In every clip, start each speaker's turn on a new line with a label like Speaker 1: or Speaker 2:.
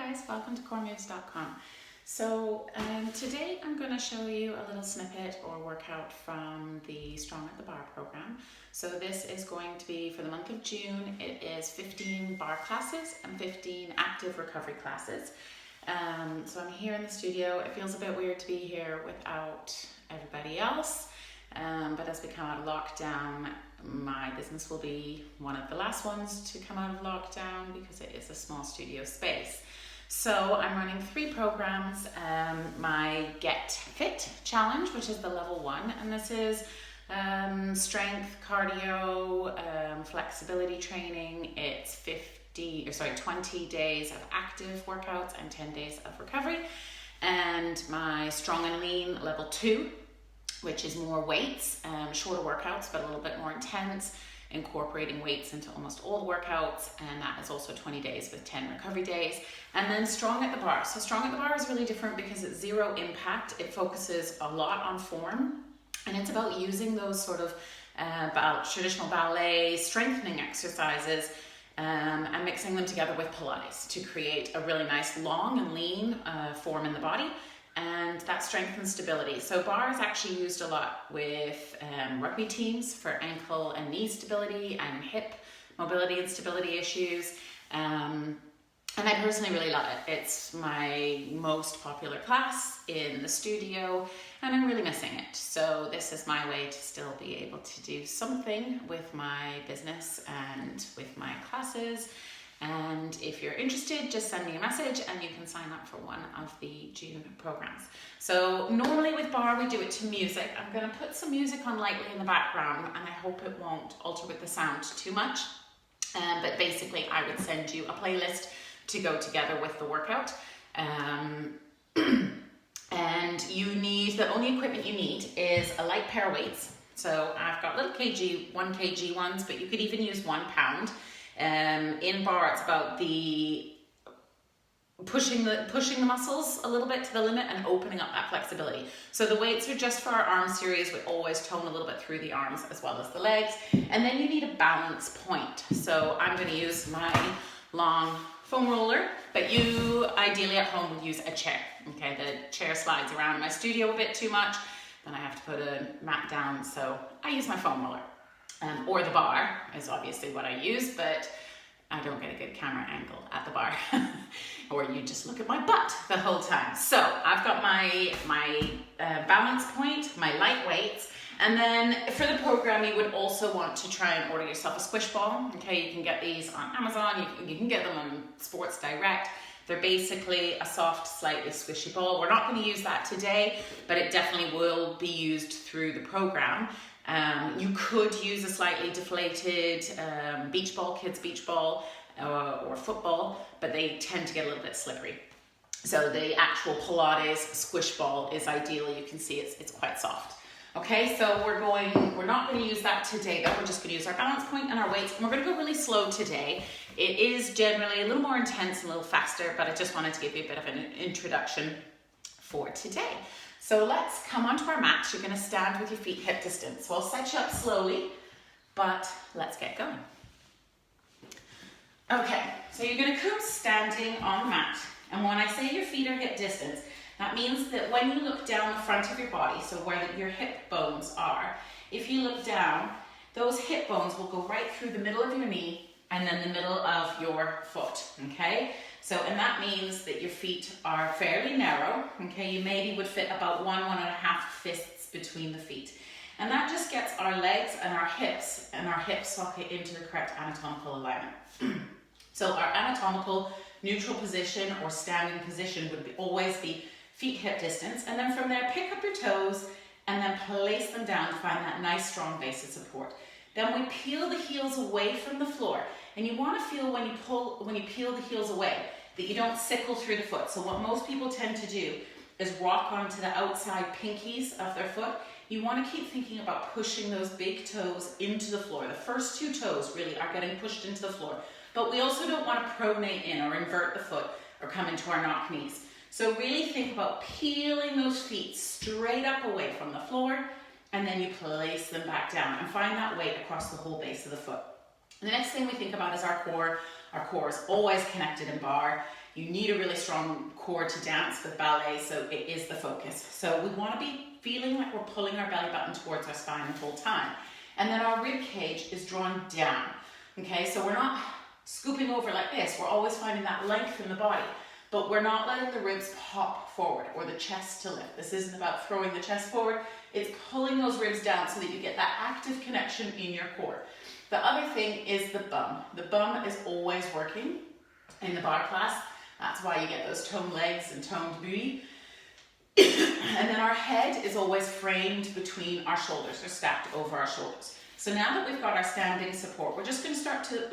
Speaker 1: guys, welcome to coremoves.com. So today I'm going to show you a little snippet or workout from the Strong at the Bar program. So this is going to be for the month of June. It is 15 bar classes and 15 active recovery classes. So I'm here in the studio. It feels a bit weird to be here without everybody else. But as we come out of lockdown, my business will be one of the last ones to come out of lockdown because it is a small studio space. So I'm running 3 programs. My Get Fit Challenge, which is the level 1, and this is strength, cardio, flexibility training. It's 20 days of active workouts and 10 days of recovery. And my Strong and Lean level 2, which is more weights, shorter workouts, but a little bit more intense, incorporating weights into almost all the workouts, and that is also 20 days with 10 recovery days. And then Strong at the Bar. So Strong at the Bar is really different because it's zero impact. It focuses a lot on form, and it's about using those sort of traditional ballet strengthening exercises and mixing them together with Pilates to create a really nice long and lean form in the body. And that strength and stability. So bar is actually used a lot with rugby teams for ankle and knee stability and hip mobility and stability issues. And I personally really love it. It's my most popular class in the studio and I'm really missing it. So this is my way to still be able to do something with my business and with my classes. And if you're interested, just send me a message and you can sign up for one of the June programs. So normally with bar, we do it to music. I'm going to put some music on lightly in the background and I hope it won't alter with the sound too much. But basically I would send you a playlist to go together with the workout. And the only equipment you need is a light pair of weights. So I've got little 1 kg ones, but you could even use 1 pound. In bar, it's about the pushing the muscles a little bit to the limit and opening up that flexibility. So the weights are just for our arm series. We always tone a little bit through the arms as well as the legs. And then you need a balance point. So I'm going to use my long foam roller, but you ideally at home would use a chair. Okay, the chair slides around my studio a bit too much. Then I have to put a mat down. So I use my foam roller. Or the bar is obviously what I use, but I don't get a good camera angle at the bar. Or you just look at my butt the whole time. So I've got my balance point, my light weights, and then for the program you would also want to try and order yourself a squish ball. Okay, you can get these on Amazon, you can get them on Sports Direct. They're basically a soft, slightly squishy ball. We're not going to use that today, but it definitely will be used through the program. You could use a slightly deflated beach ball, kids beach ball or football, but they tend to get a little bit slippery. So the actual Pilates squish ball is ideal. You can see it's quite soft. Okay, so we're not going to use that today though. We're just going to use our balance point and our weights, and we're going to go really slow today. It is generally a little more intense and a little faster, but I just wanted to give you a bit of an introduction for today. So let's come onto our mats. You're going to stand with your feet hip distance. So I'll set you up slowly, but let's get going. Okay, so you're going to come standing on the mat. And when I say your feet are hip distance, that means that when you look down the front of your body, so where your hip bones are, if you look down, those hip bones will go right through the middle of your knee and then the middle of your foot, okay? So, and that means that your feet are fairly narrow, okay? You maybe would fit about 1.5 fists between the feet. And that just gets our legs and our hip socket into the correct anatomical alignment. So our anatomical neutral position or standing position would always be feet hip distance. And then from there, pick up your toes and then place them down to find that nice strong base of support. Then we peel the heels away from the floor. And you want to feel when you peel the heels away that you don't sickle through the foot. So what most people tend to do is rock onto the outside pinkies of their foot. You want to keep thinking about pushing those big toes into the floor. The first 2 toes really are getting pushed into the floor. But we also don't want to pronate in or invert the foot or come into our knock knees. So really think about peeling those feet straight up away from the floor, and then you place them back down and find that weight across the whole base of the foot. The next thing we think about is our core, Our core is always connected in barre. You need a really strong core to dance with ballet, so it is the focus. So we want to be feeling like we're pulling our belly button towards our spine the whole time. And then our rib cage is drawn down. Okay, so we're not scooping over like this. We're always finding that length in the body, but we're not letting the ribs pop forward or the chest to lift. This isn't about throwing the chest forward. It's pulling those ribs down so that you get that active connection in your core. The other thing is the bum. The bum is always working in the barre class. That's why you get those toned legs and toned booty. And then our head is always framed between our shoulders, or stacked over our shoulders. So now that we've got our standing support, we're just going to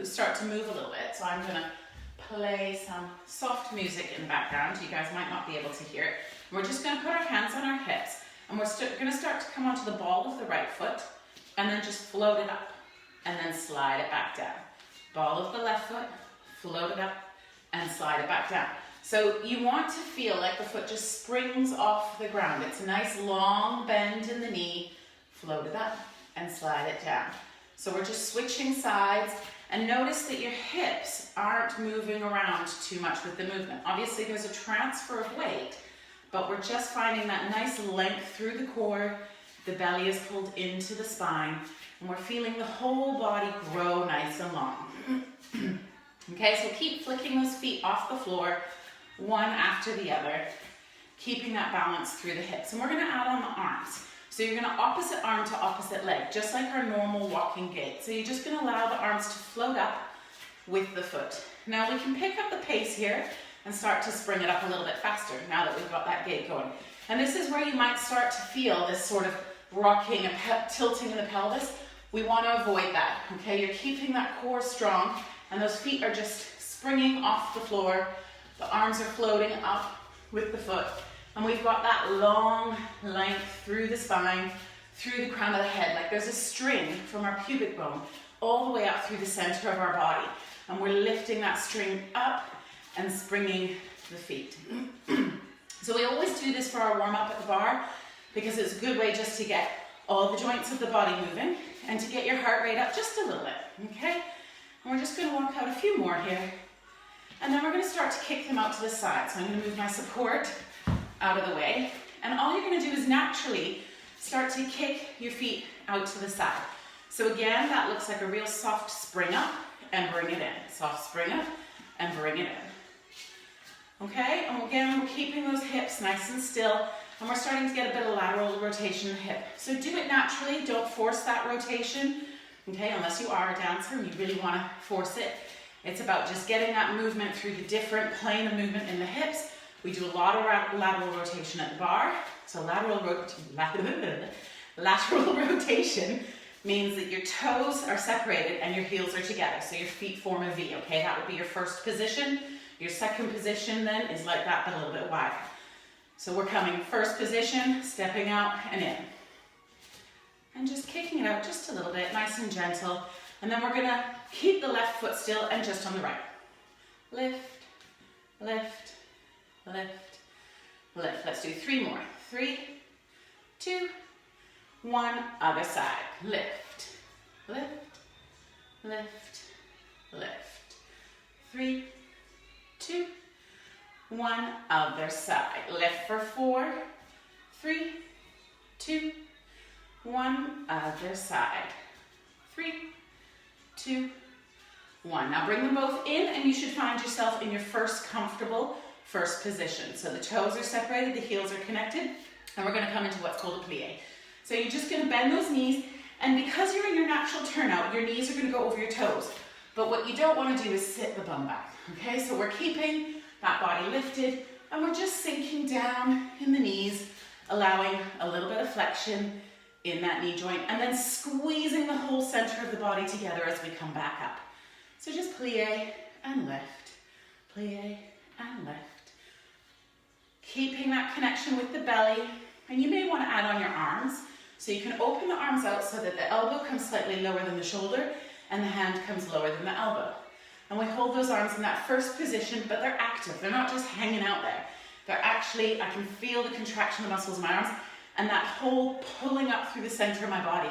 Speaker 1: start to move a little bit. So I'm going to play some soft music in the background. You guys might not be able to hear it. We're just going to put our hands on our hips, and we're going to start to come onto the ball of the right foot, and then just float it up, and then slide it back down. Ball of the left foot, float it up, and slide it back down. So you want to feel like the foot just springs off the ground. It's a nice long bend in the knee, float it up, and slide it down. So we're just switching sides, and notice that your hips aren't moving around too much with the movement. Obviously there's a transfer of weight, but we're just finding that nice length through the core. The belly is pulled into the spine, and we're feeling the whole body grow nice and long. Okay, so keep flicking those feet off the floor, one after the other, keeping that balance through the hips. And we're going to add on the arms. So you're going to opposite arm to opposite leg, just like our normal walking gait. So you're just going to allow the arms to float up with the foot. Now we can pick up the pace here and start to spring it up a little bit faster now that we've got that gait going. And this is where you might start to feel this sort of rocking and tilting in the pelvis. We want to avoid that, okay? You're keeping that core strong, and those feet are just springing off the floor. The arms are floating up with the foot, and we've got that long length through the spine, through the crown of the head, like there's a string from our pubic bone all the way up through the center of our body, and we're lifting that string up and springing the feet. So we always do this for our warm-up at the barre because it's a good way just to get all the joints of the body moving and to get your heart rate up just a little bit, okay? And we're just going to walk out a few more here, and then we're going to start to kick them out to the side. So I'm going to move my support out of the way, and all you're going to do is naturally start to kick your feet out to the side. So again, that looks like a real soft spring up and bring it in. Soft spring up and bring it in. Okay, and again, we're keeping those hips nice and still, and we're starting to get a bit of lateral rotation in the hip. So do it naturally, don't force that rotation, okay, unless you are a dancer and you really want to force it. It's about just getting that movement through the different plane of movement in the hips. We do a lot of lateral rotation at the barre. So lateral rotation means that your toes are separated and your heels are together. So your feet form a V, okay? That would be your first position. Your second position then is like that, but a little bit wider. So we're coming first position, stepping out and in. And just kicking it out just a little bit, nice and gentle. And then we're gonna keep the left foot still and just on the right. Lift, lift, lift, lift. Let's do 3 more. 3, 2, 1, other side. Lift, lift, lift, lift. 3, 2, 1, other side. Lift for 4, 3, 2, 1, other side. 3, 2, 1. Now bring them both in, and you should find yourself in your first comfortable first position. So the toes are separated, the heels are connected, and we're going to come into what's called a plie. So you're just going to bend those knees, and because you're in your natural turnout, your knees are going to go over your toes. But what you don't want to do is sit the bum back, okay? So we're keeping that body lifted, and we're just sinking down in the knees, allowing a little bit of flexion in that knee joint, and then squeezing the whole center of the body together as we come back up. So just plie and lift, plie and lift. Keeping that connection with the belly, and you may want to add on your arms. So you can open the arms out so that the elbow comes slightly lower than the shoulder and the hand comes lower than the elbow. And we hold those arms in that first position, but they're active. They're not just hanging out there. They're actually, I can feel the contraction of the muscles in my arms and that whole pulling up through the center of my body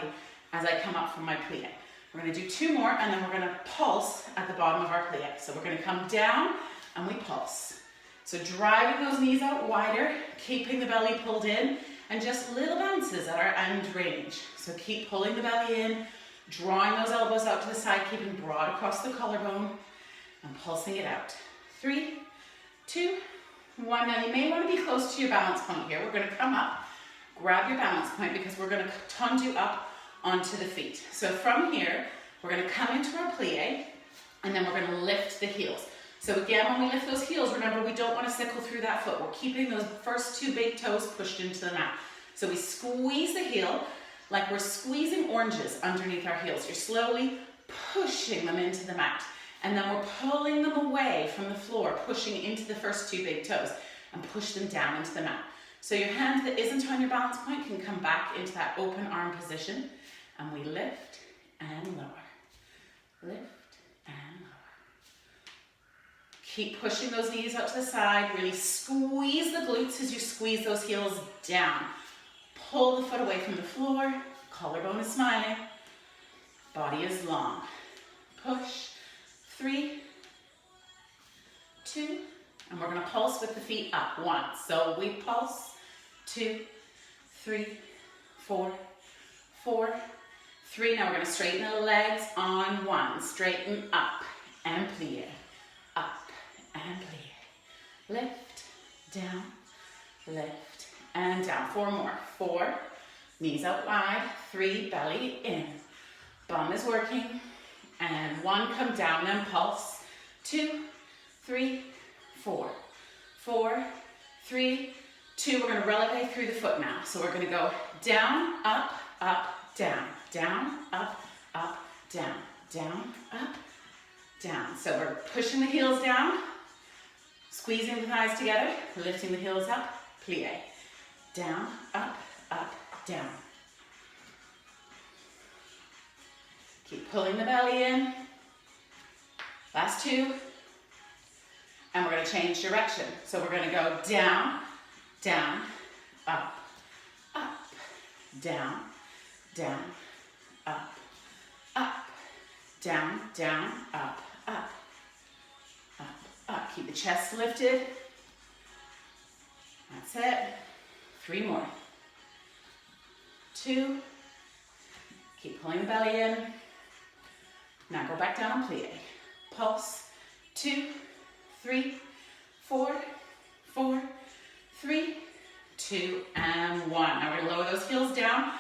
Speaker 1: as I come up from my plie. We're gonna do 2 more, and then we're gonna pulse at the bottom of our plie. So we're gonna come down and we pulse. So driving those knees out wider, keeping the belly pulled in, and just little bounces at our end range. So keep pulling the belly in, drawing those elbows out to the side, keeping broad across the collarbone, and pulsing it out. 3, 2, 1. Now you may want to be close to your balance point here. We're going to come up, grab your balance point, because we're going to tendu up onto the feet. So from here, we're going to come into our plie, and then we're going to lift the heels. So again, when we lift those heels, remember we don't want to sickle through that foot. We're keeping those first 2 big toes pushed into the mat. So we squeeze the heel like we're squeezing oranges underneath our heels. You're slowly pushing them into the mat. And then we're pulling them away from the floor, pushing into the first 2 big toes, and push them down into the mat. So your hand that isn't on your balance point can come back into that open arm position. And we lift and lower. Lift and lower. Keep pushing those knees out to the side. Really squeeze the glutes as you squeeze those heels down. Pull the foot away from the floor. Collarbone is smiling. Body is long. Push. 3, 2, and we're going to pulse with the feet up. 1. So we pulse. 2, 3, 4, 4, 3. Now we're going to straighten the legs on 1. Straighten up and plie. Up and plie. Lift, down, lift, and down. 4 more. 4, knees out wide. 3, belly in. Bum is working. And 1, come down and pulse. 2, 3, 4, 4, 3, 2. We're going to releve through the foot now. So we're going to go down, up, down, down, up, down, down, up, down. So we're pushing the heels down, squeezing the thighs together, lifting the heels up, plie. Down, up, down. Keep pulling the belly in. Last 2. And we're going to change direction. So we're going to go down, down, up, down, down, up, down, down, up, up. Keep the chest lifted. That's it. 3 more. 2. Keep pulling the belly in. Now go back down and plie. Pulse. 2, 3, 4, 4, 3, 2, and 1. Now we're going to lower those heels down,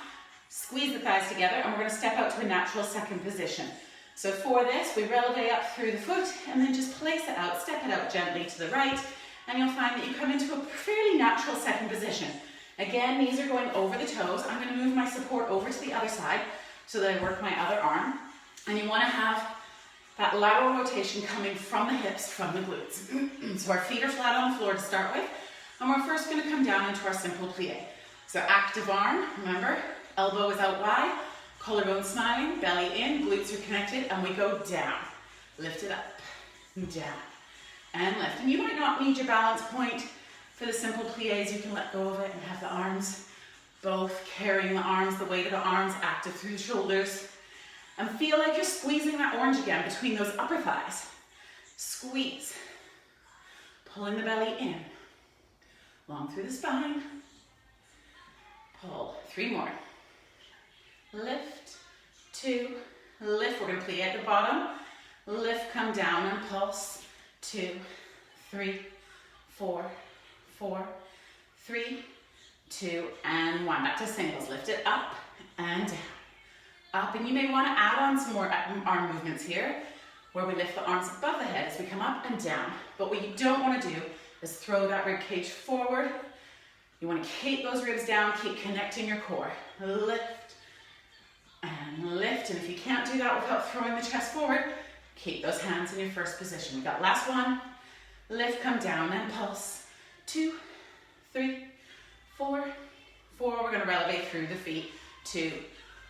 Speaker 1: squeeze the thighs together, and we're going to step out to a natural second position. So for this, we releve up through the foot, and then just place it out, step it out gently to the right, and you'll find that you come into a fairly natural second position. Again, knees are going over the toes. I'm going to move my support over to the other side so that I work my other arm. And you want to have that lateral rotation coming from the hips, from the glutes. So our feet are flat on the floor to start with. And we're first going to come down into our simple plie. So active arm, remember, elbow is out wide, collarbone smiling, belly in, glutes are connected, and we go down. Lift it up, down, and lift. And you might not need your balance point for the simple plies. You can let go of it and have the arms both carrying the arms, the weight of the arms active through the shoulders. And feel like you're squeezing that orange again between those upper thighs. Squeeze. Pulling the belly in. Long through the spine. Pull. 3 more. Lift. 2. Lift. We're going to plie at the bottom. Lift, come down and pulse. 2, 3, 4, 4, 3, 2, and 1. Back to singles. Lift it up and down. Up, and you may want to add on some more arm movements here, where we lift the arms above the head as we come up and down. But what you don't want to do is throw that rib cage forward. You want to keep those ribs down, keep connecting your core. Lift and lift, and if you can't do that without throwing the chest forward, keep those hands in your first position. We got last 1. Lift, come down, and pulse. 2, 3, 4, 4. We're going to releve through the feet. 2,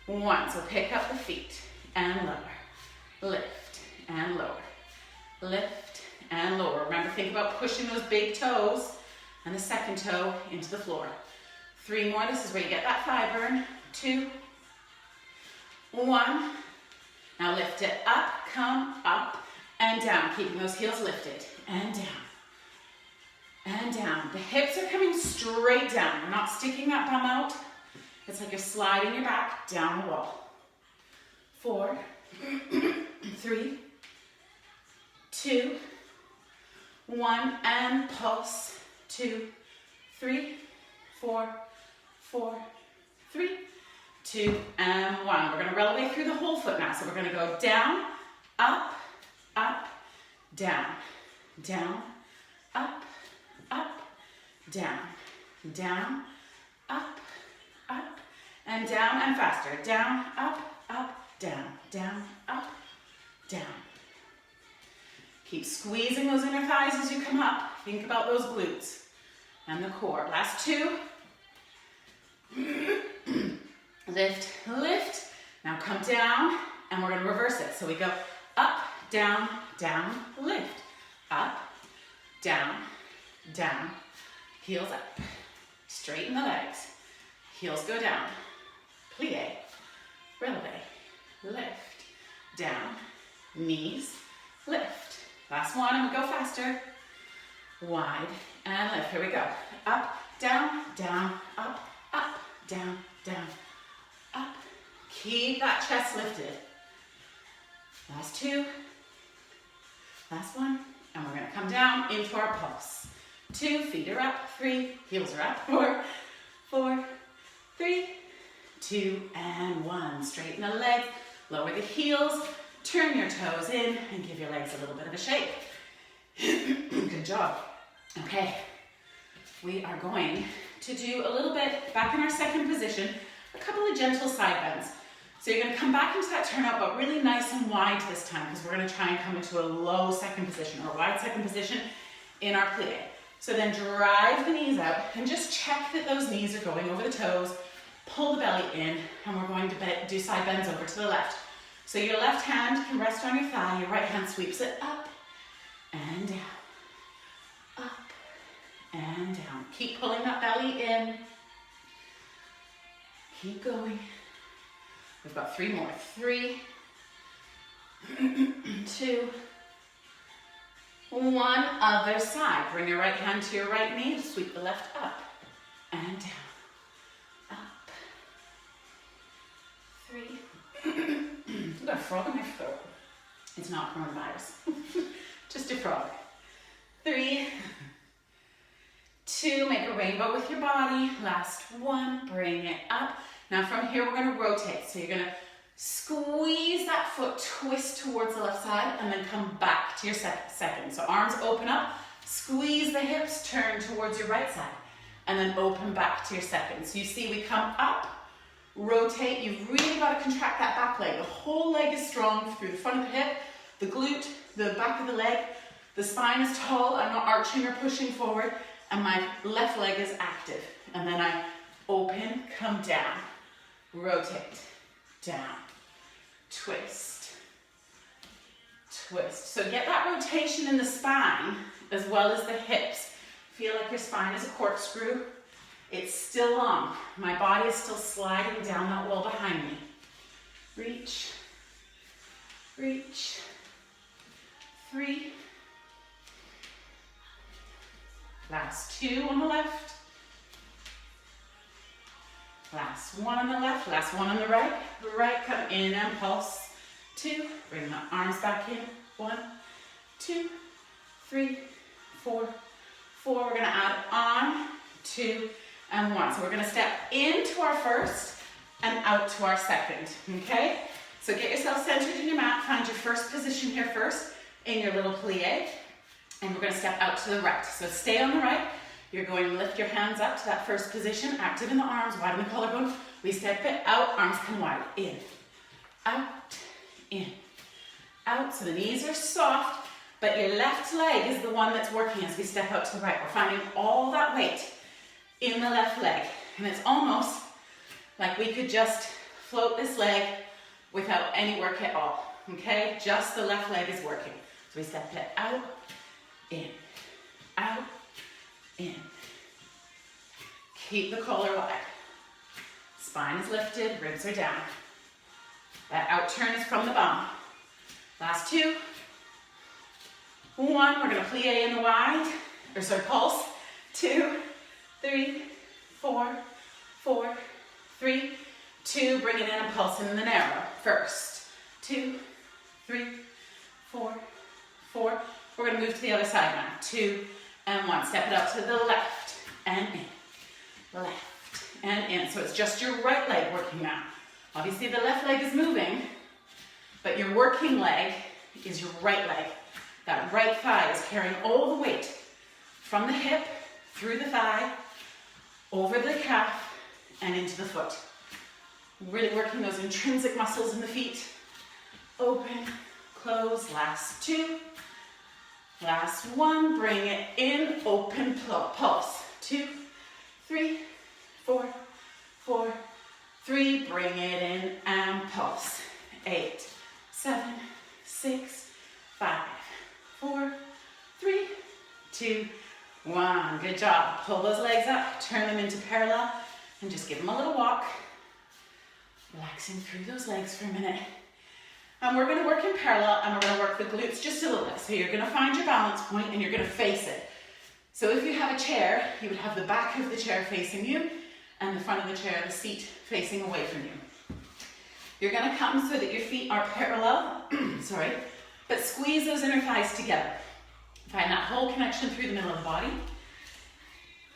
Speaker 1: 1. So pick up the feet and lower. Lift and lower. Lift and lower. Remember, think about pushing those big toes and the second toe into the floor. 3 more. This is where you get that thigh burn. 2, 1. Now lift it up, come up and down, keeping those heels lifted, and down, and down. The hips are coming straight down. You're not sticking that bum out. It's like you're sliding your back down the wall. 4, 3, 2, 1, and pulse. 2, 3, 4, 4, 3, 2, and 1. We're going to roll away through the whole foot now. So we're going to go down, up, up, down, down, up, up, down, down, up, up, and down, and faster. Down, up, down, down, up, down. Keep squeezing those inner thighs as you come up. Think about those glutes and the core. Last 2. Lift, lift. Now come down, and we're going to reverse it. So we go up, down, down, lift. Up, down, down. Heels up. Straighten the legs. Heels go down. Plie, releve, lift, down, knees, lift. Last one, and we go faster. Wide, and lift. Here we go. Up, down, down, up, down, down, up. Keep that chest lifted. Last 2. Last one, and we're gonna come down into our pulse. 2, feet are up, 3, heels are up, 4, 4, 3, 2, and 1. Straighten the legs, lower the heels, turn your toes in, and give your legs a little bit of a shake. Good job. Okay, we are going to do a little bit back in our second position, a couple of gentle side bends. So you're going to come back into that turnout, but really nice and wide this time, because we're going to try and come into a low second position or a wide second position in our plie. So then drive the knees out and just check that those knees are going over the toes. Pull the belly in, and we're going to do side bends over to the left. So your left hand can rest on your thigh, your right hand sweeps it up and down, up and down. Keep pulling that belly in. Keep going. We've got 3 more. 3, 2, 1. Other side. Bring your right hand to your right knee. Sweep the left up and down. Up. 3. I've got a frog in my throat. It's not coronavirus. Just a frog. 3, 2. Make a rainbow with your body. Last 1. Bring it up. Now from here we're going to rotate. So you're going to squeeze that foot, twist towards the left side, and then come back to your second. So arms open up, squeeze the hips, turn towards your right side, and then open back to your second. So you see we come up, rotate. You've really got to contract that back leg. The whole leg is strong through the front of the hip, the glute, the back of the leg. The spine is tall. I'm not arching or pushing forward, and my left leg is active. And then I open, come down, rotate, down, twist, twist. So get that rotation in the spine as well as the hips. Feel like your spine is a corkscrew. It's still long. My body is still sliding down that wall behind me. Reach, reach. 3. Last 2 on the left. Last 1 on the left, last 1 on the right. Right, come in and pulse. 2, bring the arms back in. 1, 2, 3, 4, 4. We're gonna add on, 2, and 1. So we're gonna step into our first and out to our second, okay? So get yourself centered in your mat, find your first position here first in your little plie, and we're gonna step out to the right. So stay on the right. You're going to lift your hands up to that first position, active in the arms, wide in the collarbone. We step it out, arms come wide, in, out, in, out. So the knees are soft, but your left leg is the one that's working as we step out to the right. We're finding all that weight in the left leg. And it's almost like we could just float this leg without any work at all, okay? Just the left leg is working. So we step it out, in, out, in. Keep the collar wide. Spine is lifted, ribs are down. That out turn is from the bum. Last 2. 1, we're gonna plie in the wide, or sorry, pulse. 2, 3, 4, 4, 3, 2, bring it in and pulse in the narrow. First, 2, 3, 4, 4. We're gonna move to the other side now. 2 and 1. Step it up to the left and in, left and in. So it's just your right leg working now. Obviously the left leg is moving, but your working leg is your right leg. That right thigh is carrying all the weight from the hip, through the thigh, over the calf, and into the foot. Really working those intrinsic muscles in the feet. Open, close, last 2. Last 1, bring it in, open, pulse. 2, 3, 4, 4, 3, bring it in and pulse. 8, 7, 6, 5, 4, 3, 2, 1. Good job. Pull those legs up, turn them into parallel, and just give them a little walk. Relaxing through those legs for a minute. And we're going to work in parallel, and we're going to work the glutes just a little bit. So you're going to find your balance point, and you're going to face it. So if you have a chair, you would have the back of the chair facing you, and the front of the chair, the seat, facing away from you. You're going to come so that your feet are parallel, sorry, but squeeze those inner thighs together. Find that whole connection through the middle of the body.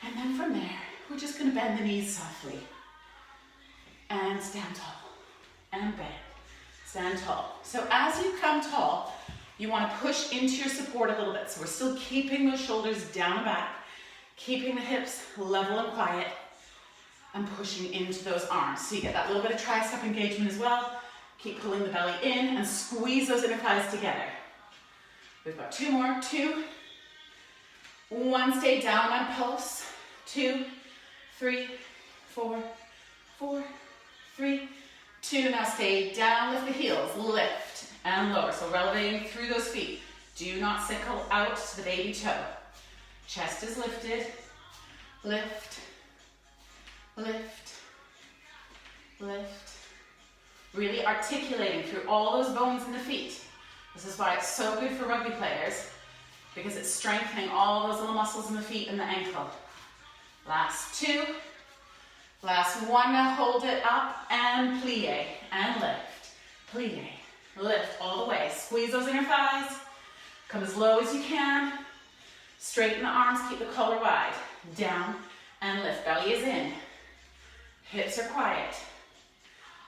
Speaker 1: And then from there, we're just going to bend the knees softly. And stand tall. And bend. Stand tall. So as you come tall, you want to push into your support a little bit. So we're still keeping those shoulders down and back, keeping the hips level and quiet, and pushing into those arms. So you get that little bit of tricep engagement as well. Keep pulling the belly in and squeeze those inner thighs together. We've got 2 more. 2. 1, stay down on pulse. 2, 3, 4, 4, 3, 2. Now stay down with the heels. Lift and lower. So we're elevating through those feet. Do not sickle out to the baby toe. Chest is lifted. Lift. Lift. Lift. Really articulating through all those bones in the feet. This is why it's so good for rugby players, because it's strengthening all those little muscles in the feet and the ankle. Last 2. Last 1, now hold it up and plie and lift. Plie, lift all the way. Squeeze those inner thighs. Come as low as you can. Straighten the arms, keep the collar wide. Down and lift. Belly is in. Hips are quiet.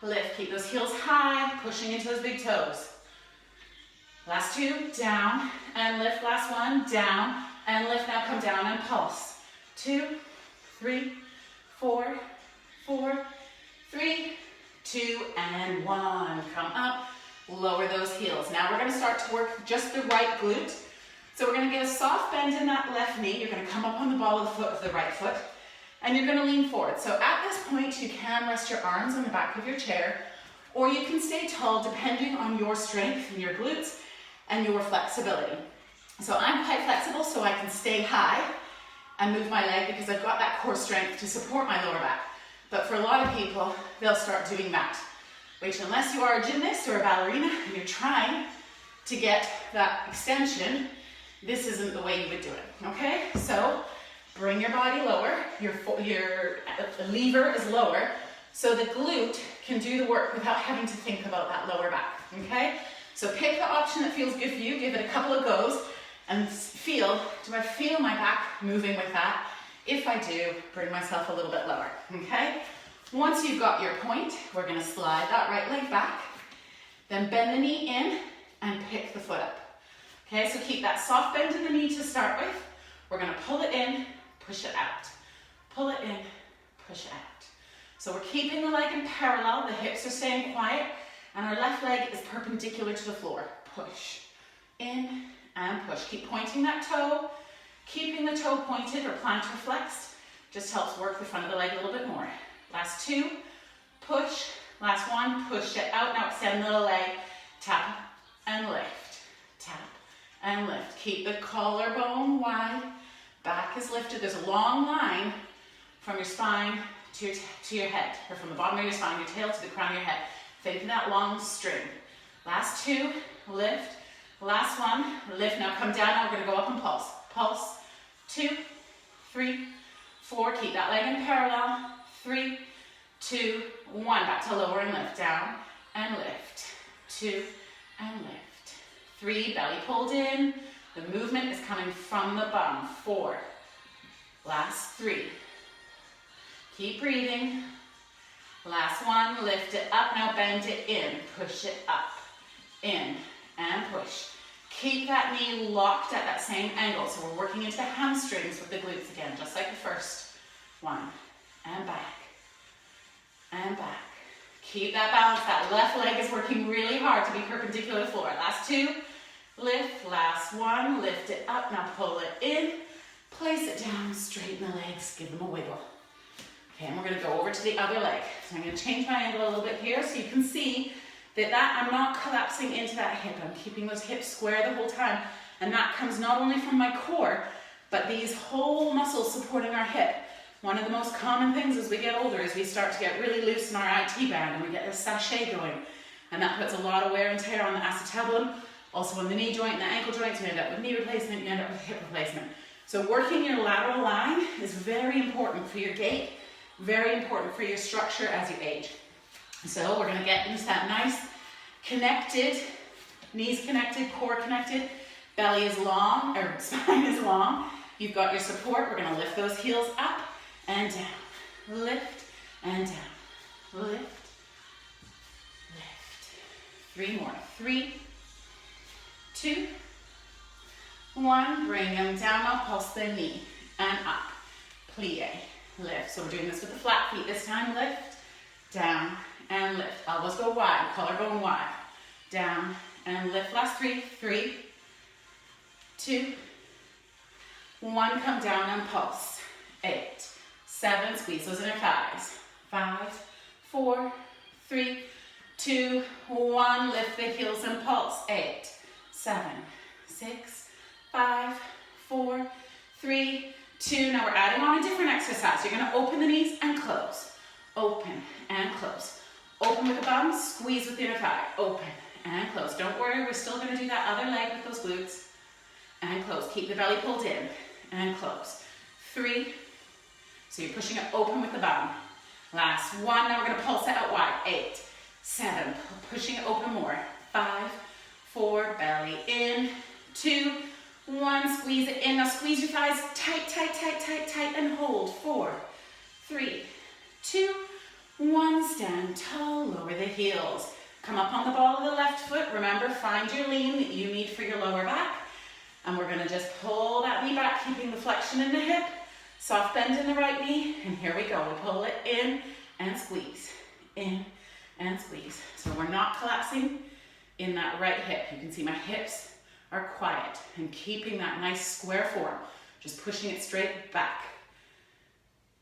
Speaker 1: Lift, keep those heels high, pushing into those big toes. Last 2, down and lift. Last 1, down and lift. Now come down and pulse. 2, 3, 4, 4, 3, 2, and 1. Come up, lower those heels. Now we're going to start to work just the right glute. So we're going to get a soft bend in that left knee. You're going to come up on the ball of the foot of the right foot, and you're going to lean forward. So at this point, you can rest your arms on the back of your chair, or you can stay tall depending on your strength and your glutes and your flexibility. So I'm quite flexible, so I can stay high and move my leg because I've got that core strength to support my lower back. But for a lot of people, they'll start doing that, which unless you are a gymnast or a ballerina and you're trying to get that extension, this isn't the way you would do it, okay? So bring your body lower, your lever is lower, so the glute can do the work without having to think about that lower back, okay? So pick the option that feels good for you, give it a couple of goes, and feel, do I feel my back moving with that? If I do, bring myself a little bit lower, okay? Once you've got your point, we're gonna slide that right leg back, then bend the knee in and pick the foot up. Okay, so keep that soft bend in the knee to start with. We're gonna pull it in, push it out. Pull it in, push it out. So we're keeping the leg in parallel, the hips are staying quiet, and our left leg is perpendicular to the floor. Push, in, and push. Keep pointing that toe. Keeping the toe pointed or plantar flexed just helps work the front of the leg a little bit more. Last 2, push. Last 1, push it out. Now extend the leg, tap and lift, tap and lift. Keep the collarbone wide, back is lifted. There's a long line from your spine to your head, or from the bottom of your spine, your tail to the crown of your head. Think of that long string. Last 2, lift. Last one, lift. Now come down, now we're gonna go up and pulse. Pulse, 2, 3, 4, keep that leg in parallel. 3, 2, 1, back to lower and lift, down and lift. 2 and lift. 3, belly pulled in. The movement is coming from the bum. 4, last 3. Keep breathing. Last one, lift it up, now bend it in, push it up, in, and push. Keep that knee locked at that same angle, so we're working into the hamstrings with the glutes again, just like the first one. And back, and back. Keep that balance, that left leg is working really hard to be perpendicular to the floor. Last 2, lift, last one, lift it up, now pull it in, place it down, straighten the legs, give them a wiggle. Okay, and we're gonna go over to the other leg. So I'm gonna change my angle a little bit here so you can see that I'm not collapsing into that hip. I'm keeping those hips square the whole time. And that comes not only from my core, but these whole muscles supporting our hip. One of the most common things as we get older is we start to get really loose in our IT band and we get this sachet going. And that puts a lot of wear and tear on the acetabulum, also on the knee joint and the ankle joint, so you end up with knee replacement, you end up with hip replacement. So working your lateral line is very important for your gait, very important for your structure as you age. So we're gonna get into that nice connected, knees connected, core connected, belly is long, or spine is long. You've got your support. We're gonna lift those heels up and down. Lift and down. Lift, lift. 3 more. 3, 2, 1. Bring them down. I'll pulse the knee and up. Plie. Lift. So we're doing this with the flat feet this time. Lift, down, and lift. Elbows go wide, collar going wide. Down and lift. Last 3. 3, 2, 1. Come down and pulse. 8, 7. Squeeze those inner thighs. 5, 4, 3, 2, 1. Lift the heels and pulse. 8, 7, 6, 5, 4, 3, 2. Now we're adding on a different exercise. You're going to open the knees and close. Open and close. Open with the bum, squeeze with the inner thigh. Open and close. Don't worry, we're still going to do that other leg with those glutes. And close. Keep the belly pulled in and close. 3. So you're pushing it open with the bum. Last 1. Now we're going to pulse it out wide. 8, 7. Pushing it open more. 5, 4. Belly in. 2, 1. Squeeze it in. Now squeeze your thighs tight, tight, tight, tight, tight, and hold. 4, 3, 2, 1. Stand tall. Lower the heels. Come up on the ball of the left foot. Remember, find your lean that you need for your lower back. And we're going to just pull that knee back, keeping the flexion in the hip. Soft bend in the right knee. And here we go. We pull it in and squeeze. In and squeeze. So we're not collapsing in that right hip. You can see my hips are quiet and keeping that nice square form. Just pushing it straight back.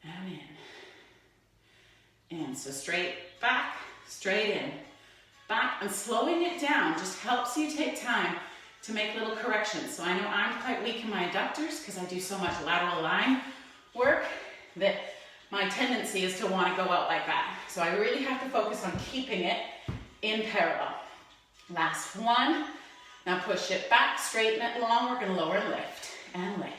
Speaker 1: And in. In. So straight back, straight in. Back, and slowing it down just helps you take time to make little corrections. So I know I'm quite weak in my adductors because I do so much lateral line work that my tendency is to want to go out like that. So I really have to focus on keeping it in parallel. Last 1. Now push it back, straighten it long. We're going to lower and lift, and lift.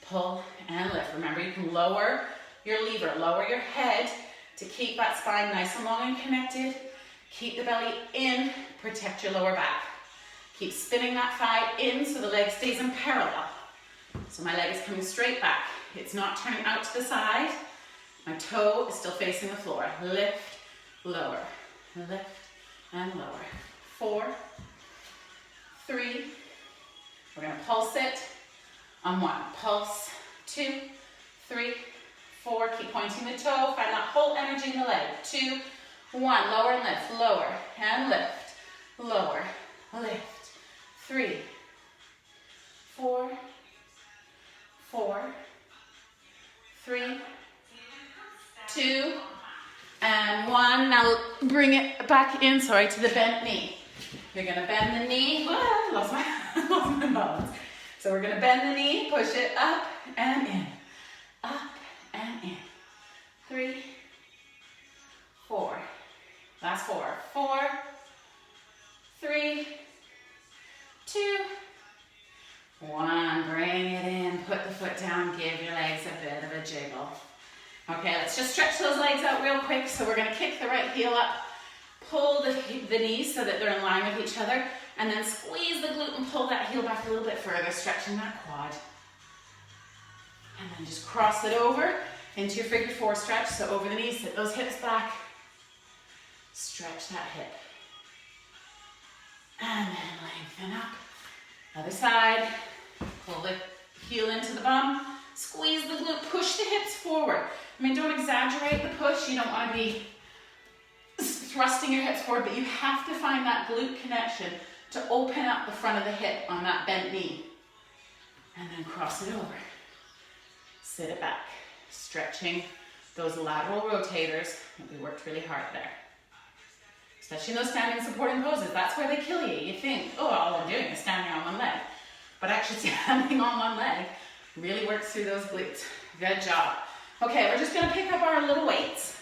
Speaker 1: Pull and lift. Remember, you can lower your lever, lower your head to keep that spine nice and long and connected. Keep the belly in, protect your lower back. Keep spinning that thigh in so the leg stays in parallel. So my leg is coming straight back. It's not turning out to the side. My toe is still facing the floor. Lift, lower, lift, and lower. 4, 3. We're going to pulse it on 1. Pulse, 2, 3, 4. Keep pointing the toe. Find that whole energy in the leg. 2, 1. Lower and lift. Lower and lift. Lower, lift. 3, 4, 4, 3, 2, and 1. Now bring it back in, to the bent knee. You're going to bend the knee. Lost my balance. So we're going to bend the knee, push it up and in. Up and in. 3, 4. Last 4. 4, 3, give your legs a bit of a jiggle. Okay, let's just stretch those legs out real quick. So we're gonna kick the right heel up, pull the knees so that they're in line with each other, and then squeeze the glute and pull that heel back a little bit further, stretching that quad. And then just cross it over into your figure four stretch. So over the knees, sit those hips back, stretch that hip. And then lengthen up. Other side, pull the heel into the bum, squeeze the glute, push the hips forward. I mean, don't exaggerate the push. You don't want to be thrusting your hips forward, but you have to find that glute connection to open up the front of the hip on that bent knee. And then cross it over. Sit it back, stretching those lateral rotators. We worked really hard there. Especially in those standing supporting poses. That's where they kill you. You think, oh, all I'm doing is standing on one leg. But actually standing on one leg really works through those glutes. Good job. Okay, we're just gonna pick up our little weights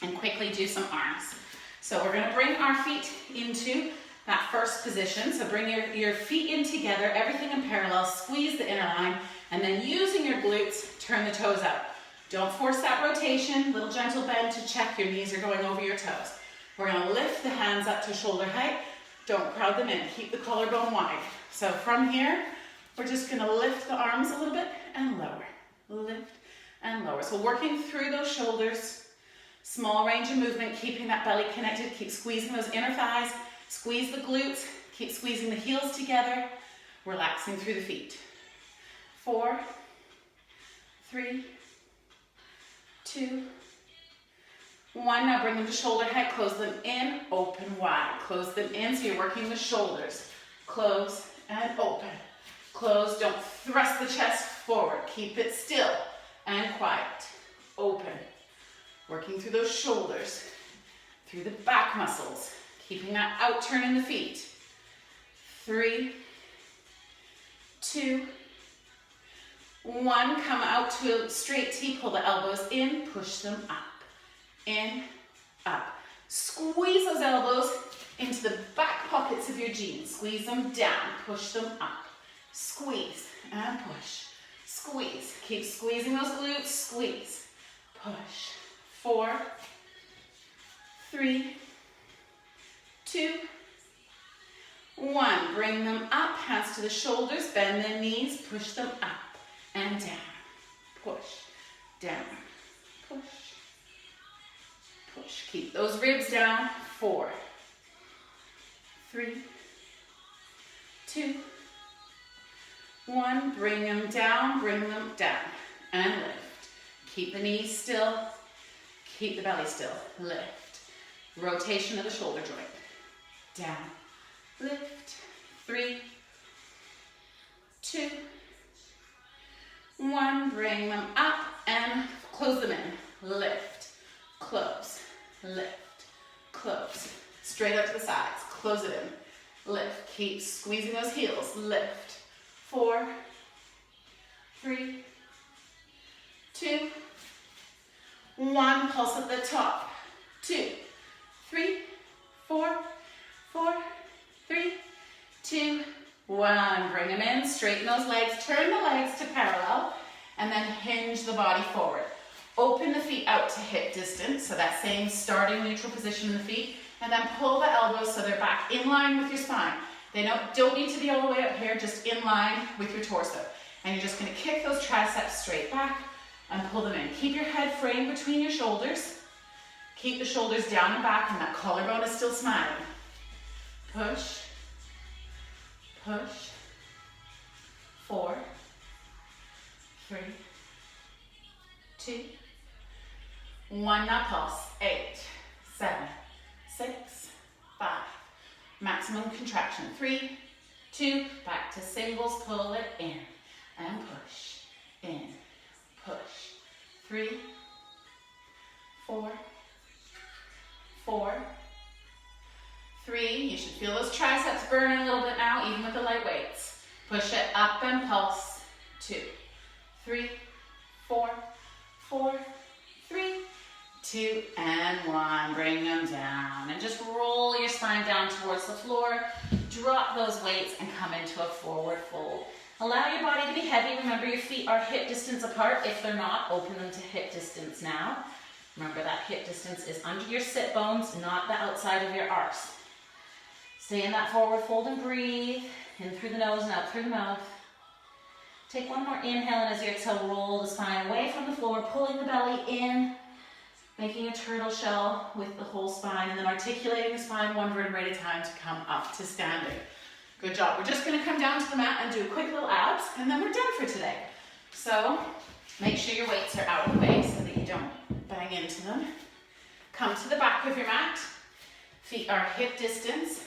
Speaker 1: and quickly do some arms. So we're gonna bring our feet into that first position. So bring your feet in together, everything in parallel, squeeze the inner line, and then using your glutes, turn the toes out. Don't force that rotation, little gentle bend to check your knees are going over your toes. We're gonna lift the hands up to shoulder height. Don't crowd them in, keep the collarbone wide. So from here, we're just gonna lift the arms a little bit and lower. Lift and lower. So working through those shoulders, small range of movement, keeping that belly connected, keep squeezing those inner thighs, squeeze the glutes, keep squeezing the heels together, relaxing through the feet. 4, 3, 2, 1. Now bring them to shoulder height, close them in, open wide. Close them in, so you're working the shoulders. Close and open. Close, don't thrust the chest forward. Keep it still and quiet. Open. Working through those shoulders, through the back muscles. Keeping that out turn in the feet. 3, 2, 1. Come out to a straight T, pull the elbows in, push them up. In, up. Squeeze those elbows into the back pockets of your jeans. Squeeze them down, push them up. Squeeze and push. Squeeze. Keep squeezing those glutes. Squeeze. Push. 4, 3, 2, 1. Bring them up, hands to the shoulders, bend the knees, push them up and down. Push, down, push, push. Keep those ribs down. 4, 3, 2, 1. Bring them down and lift. Keep the knees still, keep the belly still. Lift. Rotation of the shoulder joint. Down, lift. 3, 2, 1. Bring them up and close them in. Lift, close, lift, close. Straight out to the sides. Close it in. Lift. Keep squeezing those heels. Lift. 4, 3, 2, 1. Pulse at the top. 2, 3, 4, 3, 2, 1. Bring them in. Straighten those legs. Turn the legs to parallel and then hinge the body forward. Open the feet out to hip distance, so that same starting neutral position in the feet, and then pull the elbows so they're back in line with your spine. They don't need to be all the way up here, just in line with your torso. And you're just gonna kick those triceps straight back and pull them in. Keep your head framed between your shoulders. Keep the shoulders down and back, and that collarbone is still smiling. Push, push. 4, 3, 2, 1. Now pulse. 8, 7, 6, 5. Maximum contraction. 3, 2. Back to singles. Pull it in and push. In, push. 3, 4, 4, 3. You should feel those triceps burning a little bit now, even with the light weights. Push it up and pulse. 2, 3, 4, 3, 2, and 1. Bring them down and just roll your spine down towards the floor. Drop those weights and come into a forward fold.
Speaker 2: Allow your body to be heavy. Remember, your feet are hip distance apart. If they're not, open them to hip distance now. Remember that hip distance is under your sit bones, not the outside of your arse. Stay in that forward fold and breathe. In through the nose and out through the mouth. Take one more inhale, and as you exhale, roll the spine away from the floor, pulling the belly in, making a turtle shell with the whole spine, and then articulating the spine one vertebrae at a time to come up to standing. Good job. We're just going to come down to the mat and do a quick little abs, and then we're done for today. So make sure your weights are out of the way so that you don't bang into them. Come to the back of your mat. Feet are hip distance.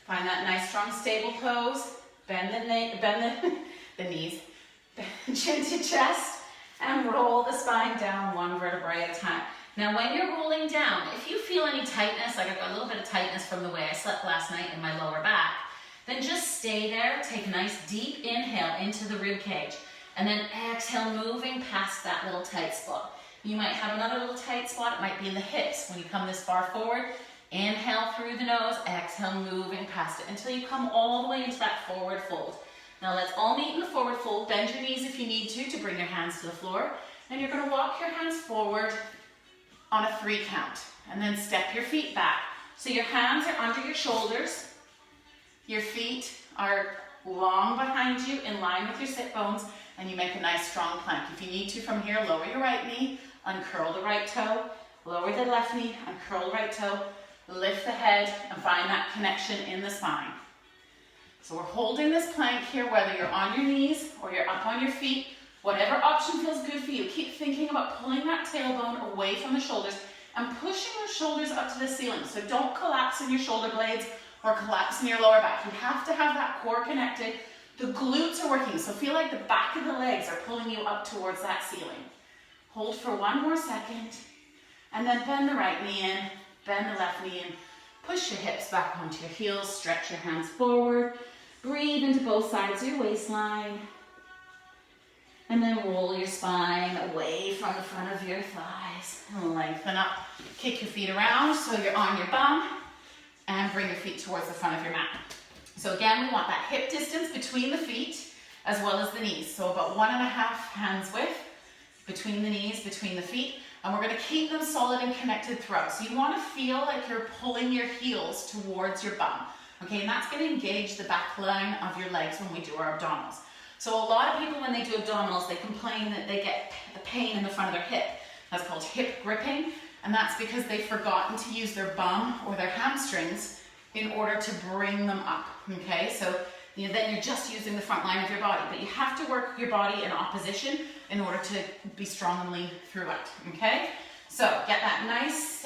Speaker 2: Find that nice, strong, stable pose. Bend the knees. Bend chin to chest, and roll the spine down one vertebrae at a time. Now, when you're rolling down, if you feel any tightness, like I've got a little bit of tightness from the way I slept last night in my lower back, then just stay there. Take a nice deep inhale into the rib cage, and then exhale, moving past that little tight spot. You might have another little tight spot. It might be in the hips. When you come this far forward, inhale through the nose, exhale, moving past it until you come all the way into that forward fold. Now let's all meet in the forward fold. Bend your knees if you need to bring your hands to the floor. And you're going to walk your hands forward on a 3 count. And then step your feet back. So your hands are under your shoulders. Your feet are long behind you in line with your sit bones. And you make a nice strong plank. If you need to from here, lower your right knee, uncurl the right toe, lower the left knee, uncurl the right toe, lift the head, and find that connection in the spine. So we're holding this plank here, whether you're on your knees or you're up on your feet, whatever option feels good for you. Keep thinking about pulling that tailbone away from the shoulders and pushing your shoulders up to the ceiling. So don't collapse in your shoulder blades or collapse in your lower back. You have to have that core connected. The glutes are working, so feel like the back of the legs are pulling you up towards that ceiling. Hold for one more second, and then bend the right knee in, bend the left knee in, push your hips back onto your heels, stretch your hands forward, breathe into both sides of your waistline, and then roll your spine away from the front of your thighs. And lengthen up, kick your feet around so you're on your bum, and bring your feet towards the front of your mat. So again, we want that hip distance between the feet as well as the knees. So about 1.5 hands width between the knees, between the feet. And we're going to keep them solid and connected throughout. So you want to feel like you're pulling your heels towards your bum. Okay, and that's going to engage the back line of your legs when we do our abdominals. So a lot of people, when they do abdominals, they complain that they get the pain in the front of their hip. That's called hip gripping. And that's because they've forgotten to use their bum or their hamstrings in order to bring them up. Okay, so then you're just using the front line of your body. But you have to work your body in opposition in order to be strong and lean throughout. Okay, so get that nice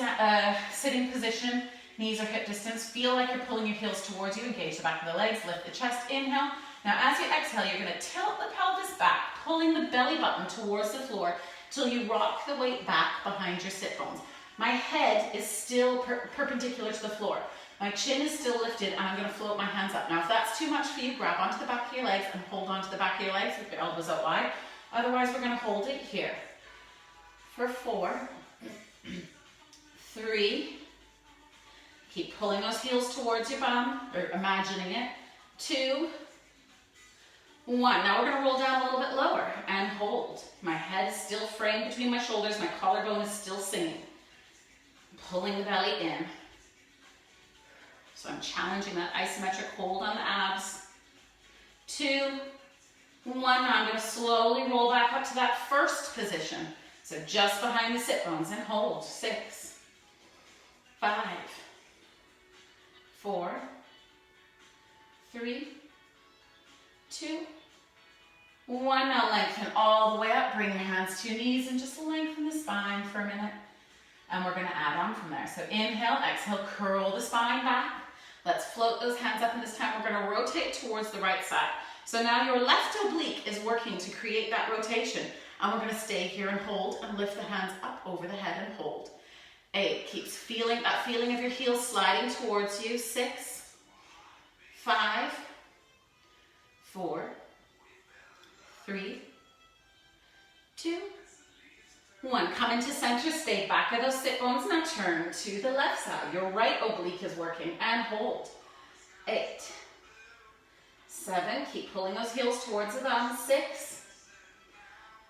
Speaker 2: sitting position. Knees are hip distance. Feel like you're pulling your heels towards you. Engage the back of the legs. Lift the chest. Inhale. Now as you exhale, you're going to tilt the pelvis back, pulling the belly button towards the floor till you rock the weight back behind your sit bones. My head is still perpendicular to the floor. My chin is still lifted, and I'm going to float my hands up. Now if that's too much for you, grab onto the back of your legs and hold onto the back of your legs with your elbows out wide. Otherwise, we're going to hold it here for 4, 3, keep pulling those heels towards your bum, or imagining it, 2, 1. Now we're going to roll down a little bit lower and hold. My head is still framed between my shoulders, my collarbone is still singing. Pulling the belly in. So I'm challenging that isometric hold on the abs. 2, 1. Now I'm going to slowly roll back up to that first position. So just behind the sit bones and hold. 6, 5, 4, 3, 2, 1. Now lengthen all the way up. Bring your hands to your knees and just lengthen the spine for a minute. And we're going to add on from there. So inhale, exhale, curl the spine back. Let's float those hands up, and this time we're going to rotate towards the right side. So now your left oblique is working to create that rotation. And we're going to stay here and hold and lift the hands up over the head and hold. 8, keeps feeling that feeling of your heels sliding towards you. 6, 5, 4, 3, 2, 1. Come into center, stay back of those sit bones. Now turn to the left side. Your right oblique is working and hold. 8, 7, keep pulling those heels towards the bum. 6,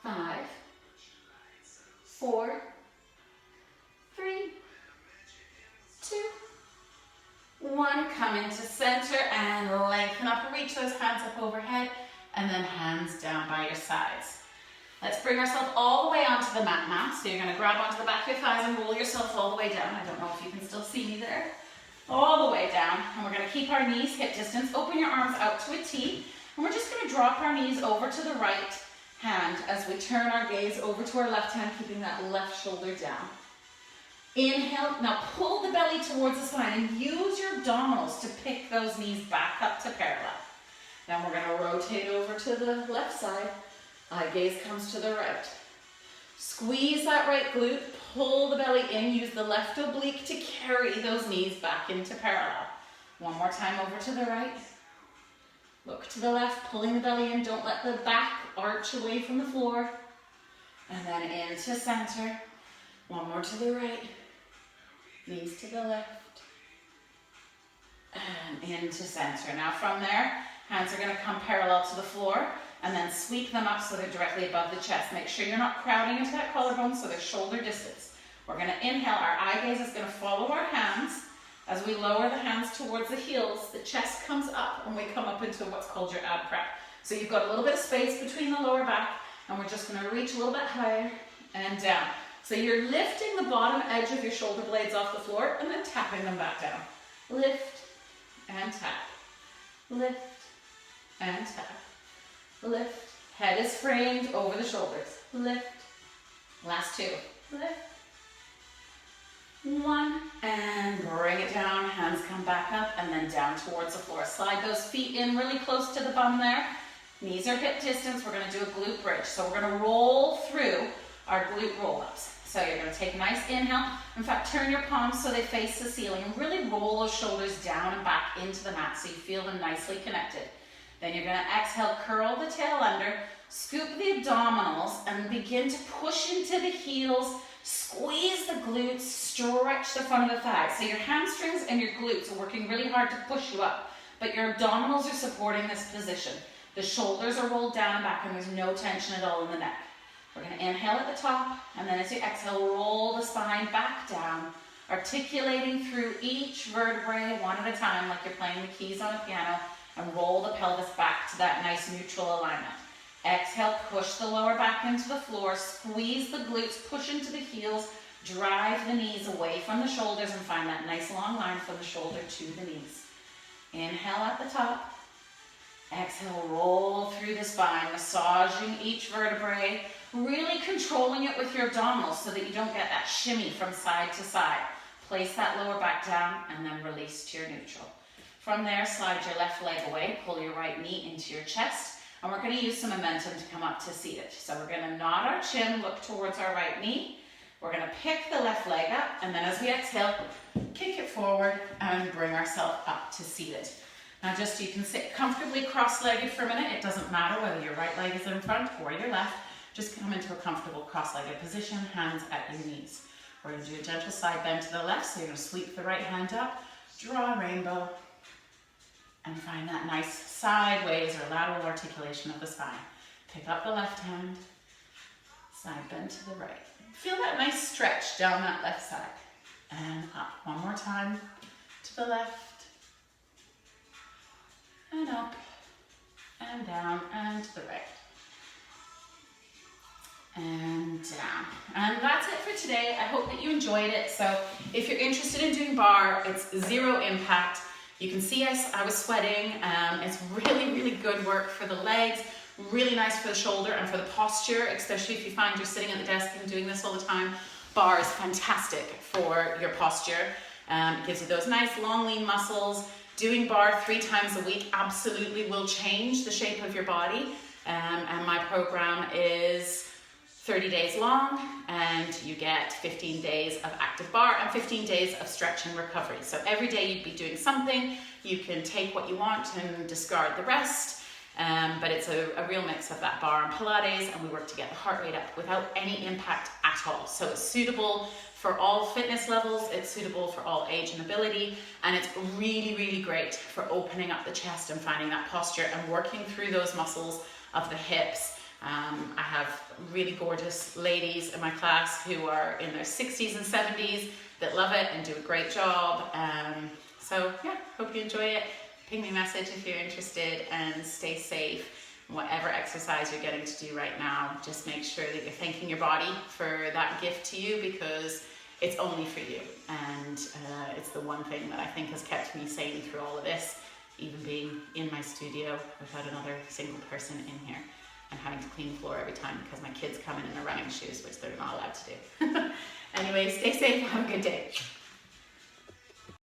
Speaker 2: 5, 4, 3, 2, 1. Come into center and lengthen up, reach those hands up overhead, and then hands down by your sides. Let's bring ourselves all the way onto the mat now. So you're gonna grab onto the back of your thighs and roll yourself all the way down. I don't know if you can still see me there. All the way down. And we're gonna keep our knees hip distance. Open your arms out to a T. And we're just gonna drop our knees over to the right hand as we turn our gaze over to our left hand, keeping that left shoulder down. Inhale, now pull the belly towards the spine and use your abdominals to pick those knees back up to parallel. Then we're gonna rotate over to the left side. Eye gaze comes to the right. Squeeze that right glute, pull the belly in, use the left oblique to carry those knees back into parallel. One more time over to the right. Look to the left, pulling the belly in, don't let the back arch away from the floor. And then into center. One more to the right. Knees to the left. And into center. Now from there, hands are gonna come parallel to the floor. And then sweep them up so they're directly above the chest. Make sure you're not crowding into that collarbone so they're shoulder distance. We're gonna inhale, our eye gaze is gonna follow our hands. As we lower the hands towards the heels, the chest comes up and we come up into what's called your ab crab. So you've got a little bit of space between the lower back and we're just gonna reach a little bit higher and down. So you're lifting the bottom edge of your shoulder blades off the floor and then tapping them back down. Lift and tap. Lift and tap. Lift. Head is framed over the shoulders. Lift. Last 2. Lift. 1. And bring it down. Hands come back up and then down towards the floor. Slide those feet in really close to the bum there. Knees are hip distance. We're going to do a glute bridge. So we're going to roll through our glute roll-ups. So you're going to take a nice inhale. In fact, turn your palms so they face the ceiling and really roll those shoulders down and back into the mat so you feel them nicely connected. Then you're going to exhale, curl the tail under, scoop the abdominals, and begin to push into the heels, squeeze the glutes, stretch the front of the thighs. So your hamstrings and your glutes are working really hard to push you up, but your abdominals are supporting this position. The shoulders are rolled down and back, and there's no tension at all in the neck. We're going to inhale at the top, and then as you exhale, roll the spine back down, articulating through each vertebrae one at a time, like you're playing the keys on a piano, and roll the pelvis back to that nice neutral alignment. Exhale, push the lower back into the floor, squeeze the glutes, push into the heels, drive the knees away from the shoulders and find that nice long line from the shoulder to the knees. Inhale at the top. Exhale, roll through the spine, massaging each vertebrae, really controlling it with your abdominals so that you don't get that shimmy from side to side. Place that lower back down and then release to your neutral. From there, slide your left leg away, pull your right knee into your chest, and we're going to use some momentum to come up to seated. So we're going to nod our chin, look towards our right knee. We're going to pick the left leg up, and then as we exhale, kick it forward and bring ourselves up to seated. Now just you can sit comfortably cross-legged for a minute. It doesn't matter whether your right leg is in front or your left. Just come into a comfortable cross-legged position, hands at your knees. We're going to do a gentle side bend to the left, so you're going to sweep the right hand up, draw a rainbow, and find that nice sideways or lateral articulation of the spine. Pick up the left hand, side bend to the right. Feel that nice stretch down that left side. And up. One more time to the left, and up, and down, and to the right. And down. And that's it for today. I hope that you enjoyed it. So if you're interested in doing barre, it's 0 impact. You can see I was sweating. It's really, really good work for the legs, really nice for the shoulder and for the posture, especially if you find you're sitting at the desk and doing this all the time. Barre is fantastic for your posture. It gives you those nice long lean muscles. Doing barre 3 times a week absolutely will change the shape of your body. And my program is 30 days long, and you get 15 days of active barre and 15 days of stretch and recovery. So every day you'd be doing something. You can take what you want and discard the rest.
Speaker 1: But it's a real mix of that barre and Pilates, and we work to get the heart rate up without any impact at all. So it's suitable for all fitness levels, it's suitable for all age and ability, and it's really, really great for opening up the chest and finding that posture and working through those muscles of the hips. I have really gorgeous ladies in my class who are in their 60s and 70s that love it and do a great job. So yeah, hope you enjoy it. Ping me a message if you're interested, and stay safe. Whatever exercise you're getting to do right now, just make sure that you're thanking your body for that gift to you, because it's only for you. And it's the one thing that I think has kept me sane through all of this, even being in my studio without another single person in here, and having to clean the floor every time because my kids come in their running shoes, which they're not allowed to do. Anyway, stay safe, have a good day.